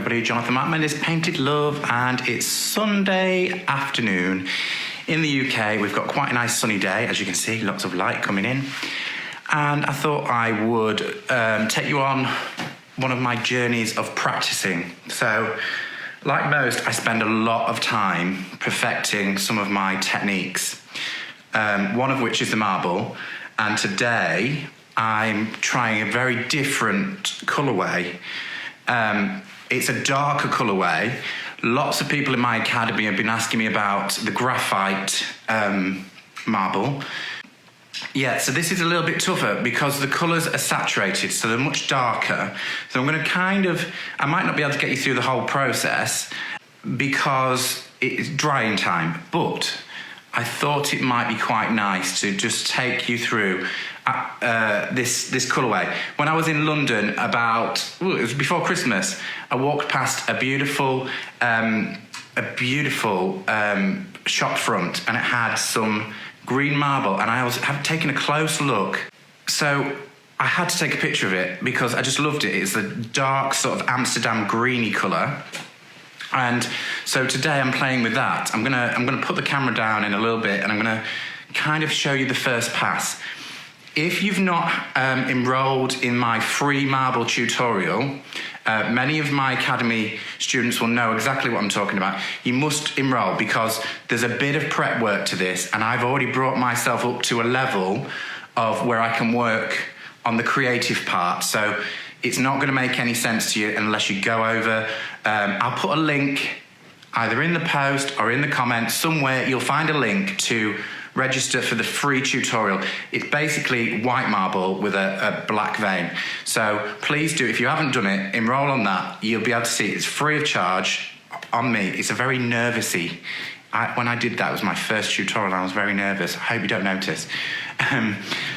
everybody, Jonathon Marc Mendes, Painted Love, and it's Sunday afternoon in the UK. We've got quite a nice sunny day, as you can see, lots of light coming in. And I thought I would take you on one of my journeys of practicing. So, like most, I spend a lot of time perfecting some of my techniques, one of which is the marble. And today, I'm trying a very different colourway. It's a darker colourway. Lots of people in my academy have been asking me about the graphite marble. Yeah, so this is a little bit tougher because the colours are saturated, so they're much darker. So I'm going to I might not be able to get you through the whole process because it's drying time, but I thought it might be quite nice to just take you through this colourway. When I was in London it was before Christmas, I walked past a beautiful shop front, and it had some green marble, and I have taken a close look. So I had to take a picture of it because I just loved it. It's a dark sort of Amsterdam greeny colour. And so today I'm playing with that. I'm gonna put the camera down in a little bit, and I'm gonna kind of show you the first pass. If you've not enrolled in my free marble tutorial, many of my academy students will know exactly what I'm talking about. You must enroll because there's a bit of prep work to this, and I've already brought myself up to a level of where I can work on the creative part. So it's not going to make any sense to you unless you go over. I'll put a link either in the post or in the comments somewhere. You'll find a link to register for the free tutorial. It's basically white marble with a black vein. So please do, if you haven't done it, enroll on that. You'll be able to see it. It's free of charge on me. It's a very nervousy. When I did that, it was my first tutorial, and I was very nervous. I hope you don't notice.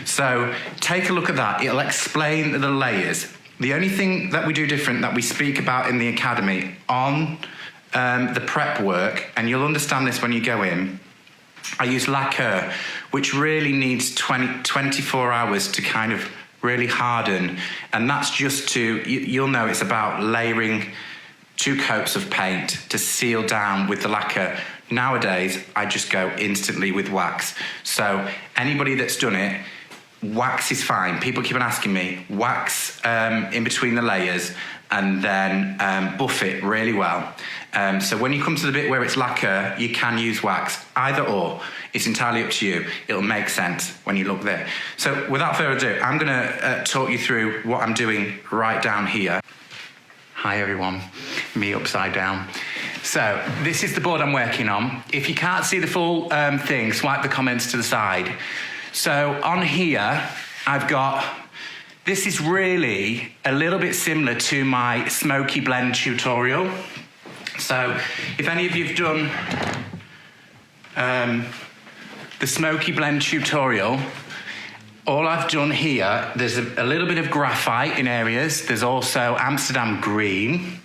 So take a look at that. It'll explain the layers. The only thing that we do different that we speak about in the academy on the prep work, and you'll understand this when you go in, I use lacquer, which really needs 24 hours to kind of really harden. And that's just you'll know it's about layering 2 coats of paint to seal down with the lacquer. Nowadays, I just go instantly with wax. So anybody that's done it, wax is fine. People keep on asking me, wax in between the layers and then buff it really well. So when you come to the bit where it's lacquer, you can use wax, either or. It's entirely up to you. It'll make sense when you look there. So without further ado, I'm gonna talk you through what I'm doing right down here. Hi everyone, me upside down. So this is the board I'm working on. If you can't see the full thing, swipe the comments to the side. So on here, I've got, this is really a little bit similar to my smoky blend tutorial. So if any of you've done the smoky blend tutorial, all I've done here, there's a little bit of graphite in areas. There's also Amsterdam green,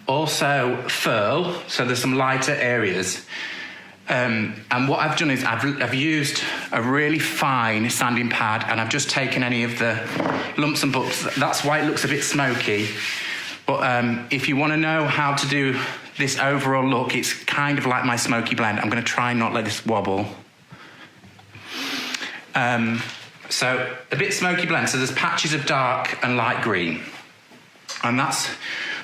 also furl, so there's some lighter areas. And what I've done is I've used a really fine sanding pad, and I've just taken any of the lumps and bumps. That's why it looks a bit smoky. But if you want to know how to do this overall look, it's kind of like my smoky blend. I'm going to try and not let this wobble. So a bit smoky blend. So there's patches of dark and light green. And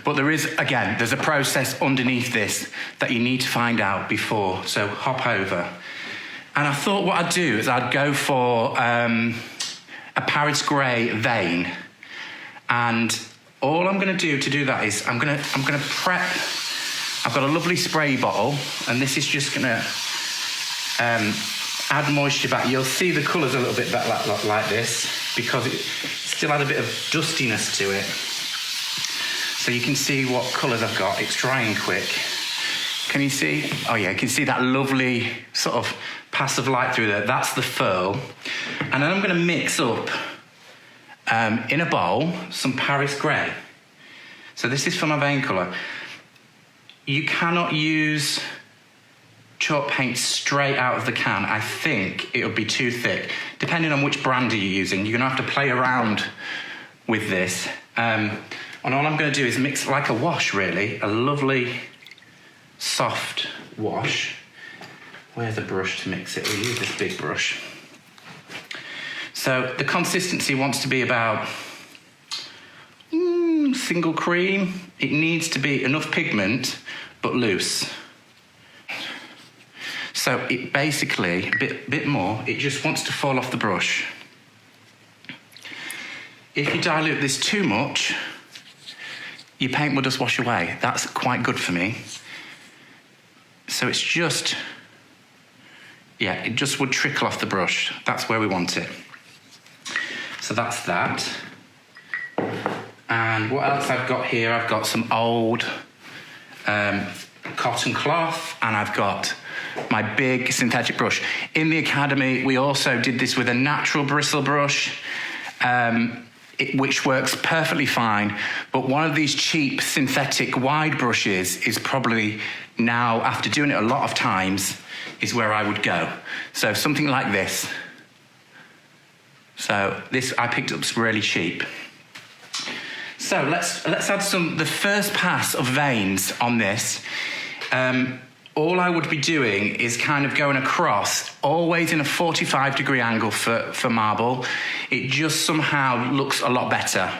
but there is, again, there's a process underneath this that you need to find out before. So hop over. And I thought what I'd do is I'd go for a Paris grey vein. And all I'm going to do that is I'm going to prep. I've got a lovely spray bottle, and this is just going to add moisture back. You'll see the colours a little bit back like this because it still had a bit of dustiness to it. So you can see what colours I've got. It's drying quick. Can you see? Oh yeah, you can see that lovely sort of pass of light through there. That's the furl. And then I'm going to mix up in a bowl some Paris grey. So this is for my vein colour. You cannot use chalk paint straight out of the can. I think it would be too thick. Depending on which brand you're using, you're going to have to play around with this. And all I'm going to do is mix like a wash, really, a lovely soft wash. Where's a brush to mix it? We'll use this big brush. So the consistency wants to be about single cream. It needs to be enough pigment, but loose. So it basically, a bit more, it just wants to fall off the brush. If you dilute this too much, your paint will just wash away. That's quite good for me. So it's just, yeah, it just would trickle off the brush. That's where we want it. So that's that. And what else I've got here? I've got some old cotton cloth, and I've got my big synthetic brush. In the academy, we also did this with a natural bristle brush, which works perfectly fine. But one of these cheap synthetic wide brushes is probably now, after doing it a lot of times, is where I would go. So something like this. So this I picked up really cheap. So let's add the first pass of veins on this. All I would be doing is kind of going across, always in a 45-degree angle for marble. It just somehow looks a lot better.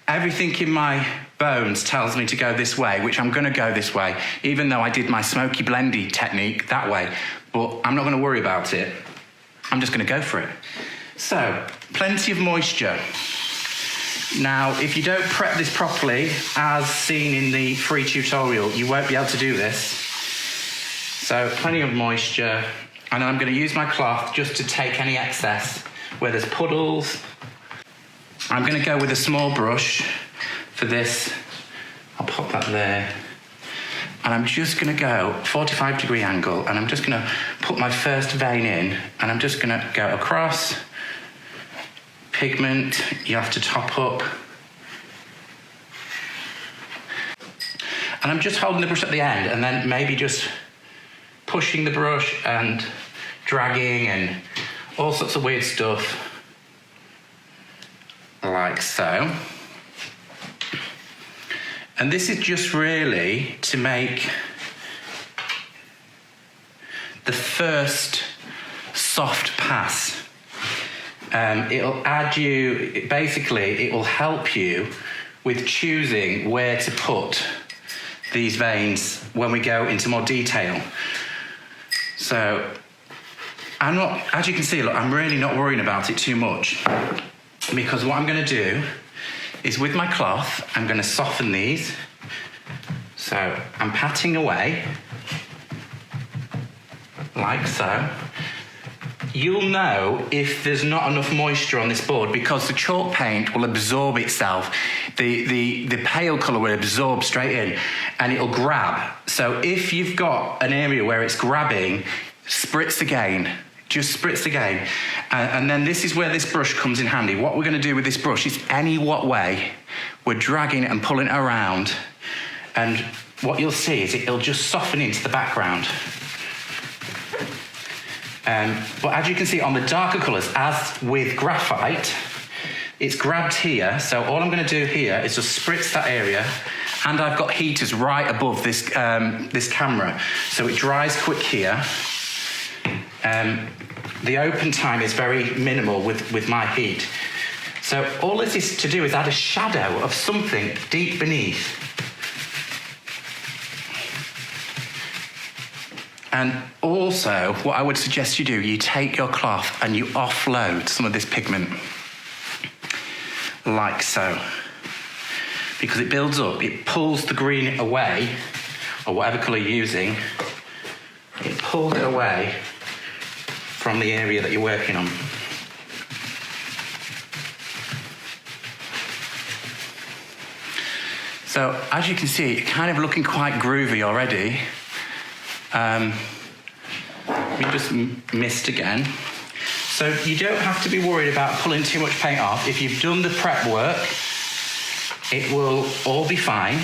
Everything in my bones tells me to go this way, which I'm going to go this way, even though I did my smoky blendy technique that way. But I'm not going to worry about it. I'm just going to go for it. So, plenty of moisture. Now, if you don't prep this properly, as seen in the free tutorial, you won't be able to do this. So, plenty of moisture. And then I'm going to use my cloth just to take any excess where there's puddles. I'm going to go with a small brush for this. I'll pop that there. And I'm just going to go 45-degree angle, and I'm just going to put my first vein in, and I'm just going to go across. Pigment, you have to top up. And I'm just holding the brush at the end, and then maybe just pushing the brush and dragging and all sorts of weird stuff. Like so. And this is just really to make the first soft pass. It'll add you, basically, it will help you with choosing where to put these veins when we go into more detail. So, I'm not, as you can see, look, I'm really not worrying about it too much, because what I'm going to do is with my cloth, I'm going to soften these. So I'm patting away, like so. You'll know if there's not enough moisture on this board because the chalk paint will absorb itself. The pale colour will absorb straight in and it'll grab. So if you've got an area where it's grabbing, spritz again. Just spritz again. And then this is where this brush comes in handy. What we're going to do with this brush is any what way, we're dragging it and pulling it around. And what you'll see is it'll just soften into the background. But as you can see on the darker colours, as with graphite, it's grabbed here. So all I'm going to do here is just spritz that area. And I've got heaters right above this, this camera. So it dries quick here. The open time is very minimal with my heat. So all this is to do is add a shadow of something deep beneath. And also, what I would suggest you do, you take your cloth and you offload some of this pigment. Like so. Because it builds up, it pulls the green away, or whatever colour you're using, it pulls it away from the area that you're working on. So, as you can see, it's kind of looking quite groovy already. We just missed again. So you don't have to be worried about pulling too much paint off. If you've done the prep work, it will all be fine.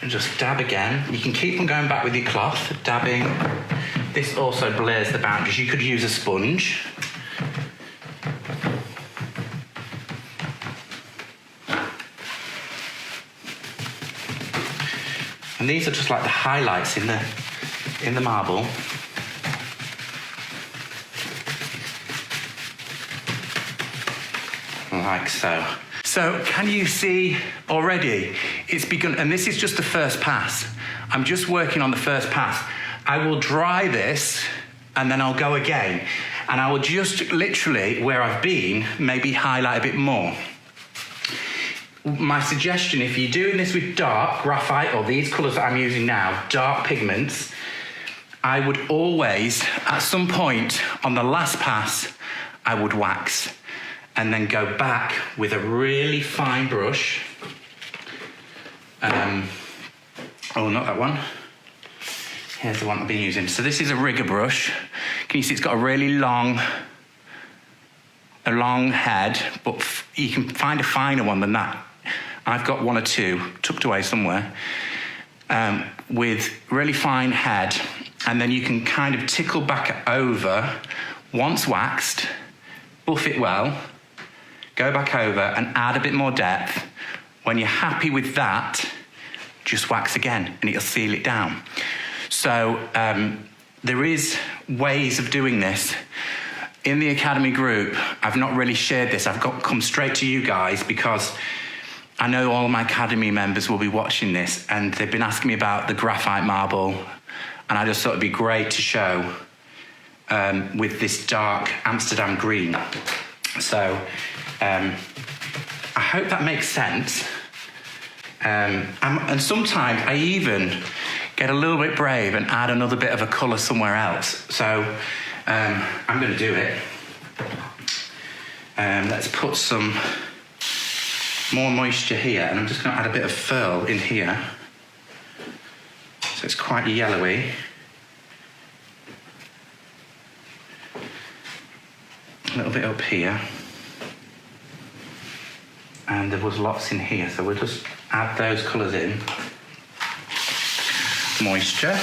And just dab again. You can keep on going back with your cloth, dabbing. This also blurs the boundaries. You could use a sponge. And these are just like the highlights in the marble. Like so. So can you see already it's begun, and this is just the first pass. I'm just working on the first pass. I will dry this and then I'll go again. And I will just literally, where I've been, maybe highlight a bit more. My suggestion, if you're doing this with dark graphite or these colours that I'm using now, dark pigments, I would always, at some point on the last pass, I would wax and then go back with a really fine brush. Oh, not that one. Here's the one I've been using. So this is a rigger brush. Can you see it's got a really long head, but you can find a finer one than that. I've got one or two tucked away somewhere with really fine head, and then you can kind of tickle back over once waxed, buff it well, go back over and add a bit more depth. When you're happy with that, just wax again and it'll seal it down. So there is ways of doing this. In the Academy group, I've not really shared this. I've come straight to you guys because I know all my Academy members will be watching this, and they've been asking me about the graphite marble, and I just thought it'd be great to show with this dark Amsterdam green. So I hope that makes sense. And sometimes I even get a little bit brave and add another bit of a colour somewhere else. So I'm going to do it. Let's put some more moisture here, and I'm just going to add a bit of furl in here. So it's quite yellowy. A little bit up here. And there was lots in here, so we'll just add those colours in. Moisture.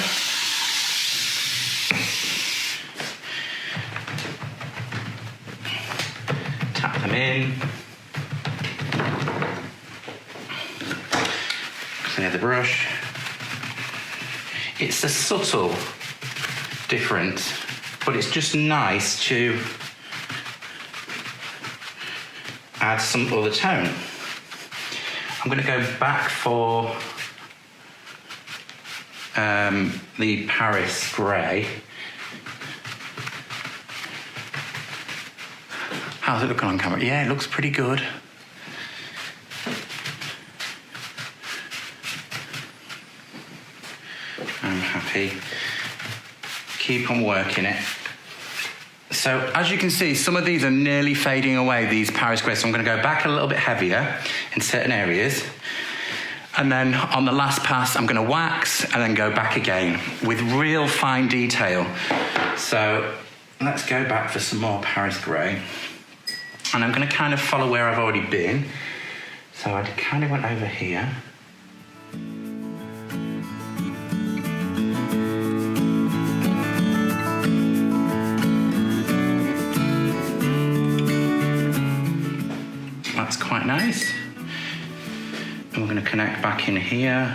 Tap them in. Clear the brush. It's a subtle difference, but it's just nice to add some other tone. I'm going to go back for the Paris grey. How's it looking on camera? Yeah, it looks pretty good. I'm happy. Keep on working it. So as you can see, some of these are nearly fading away, these Paris greys. So I'm going to go back a little bit heavier in certain areas. And then on the last pass, I'm going to wax and then go back again with real fine detail. So let's go back for some more Paris grey. And I'm going to kind of follow where I've already been. So I kind of went over here. That's quite nice. And we're going to connect back in here.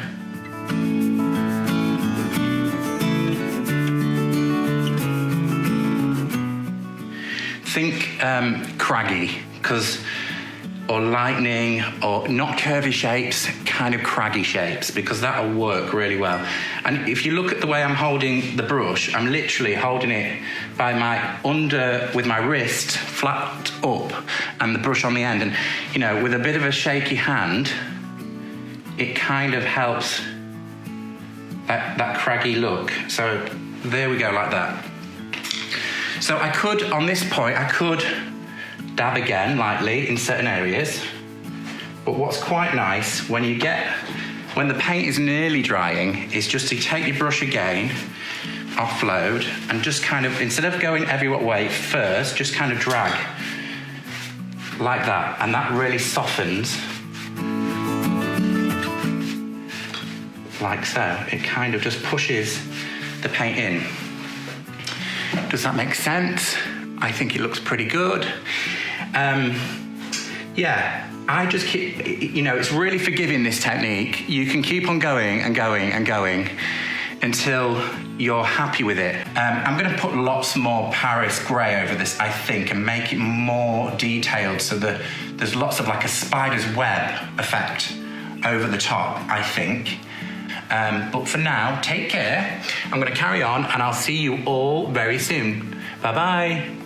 Think craggy, or lightning, or not curvy shapes, kind of craggy shapes, because that'll work really well. And if you look at the way I'm holding the brush, I'm literally holding it by with my wrist flat up and the brush on the end. And, you know, with a bit of a shaky hand, it kind of helps that craggy look. So there we go, like that. So I could, on this point, I could dab again lightly in certain areas. But what's quite nice when the paint is nearly drying is just to take your brush again, offload, and just kind of, instead of going every way first, just kind of drag like that. And that really softens, like so. It kind of just pushes the paint in. Does that make sense? I think it looks pretty good. yeah, I just keep, you know, it's really forgiving, this technique. You can keep on going and going and going until you're happy with it. I'm gonna put lots more Paris grey over this, I think, and make it more detailed so that there's lots of like a spider's web effect over the top, I think. But for now, take care. I'm gonna carry on and I'll see you all very soon. Bye-bye.